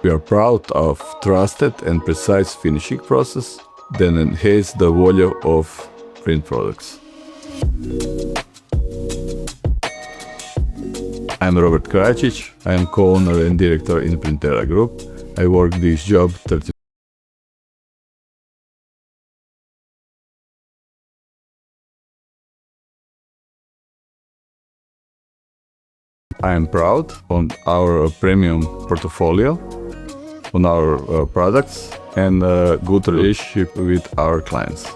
We are proud of trusted and precise finishing process that enhance the value of print products. I'm Robert Kračić. I am co-owner and director in Printera Group. I work this job 30. I am proud on our premium portfolio, on our products, and a good relationship with our clients.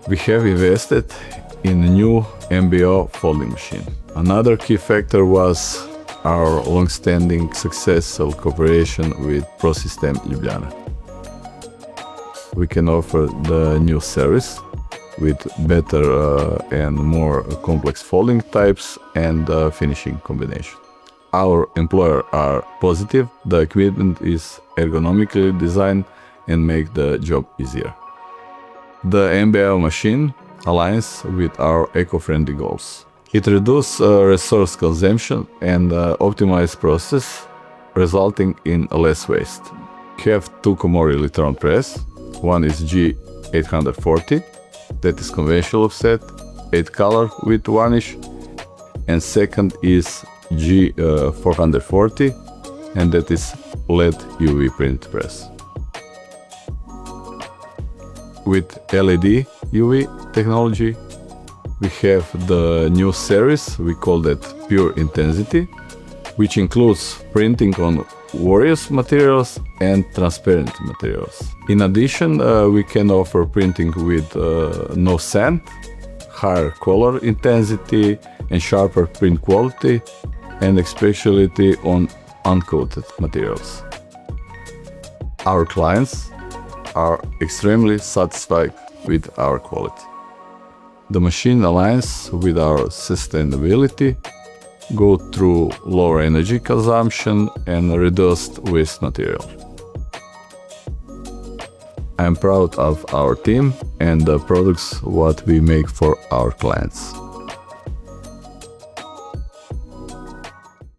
We have invested in a new MBO folding machine. Another key factor was our long-standing successful cooperation with ProSystem Ljubljana. We can offer the new service with better and more complex folding types and finishing combination. Our employees are positive, the equipment is ergonomically designed and make the job easier. The MBO machine aligns with our eco-friendly goals. It reduces resource consumption and optimizes process, resulting in less waste. We have two Komori electron press. One is G840, that is conventional offset, 8 color with varnish, and second is G440, and that is LED UV print press. With LED UV technology, we have the new series, we call that Pure Intensity, which includes printing on various materials and transparent materials. In addition, we can offer printing with no sand, higher color intensity and sharper print quality, and especially on uncoated materials. Our clients are extremely satisfied with our quality. The machine aligns with our sustainability, go through lower energy consumption and reduced waste material. I'm proud of our team and the products what we make for our clients.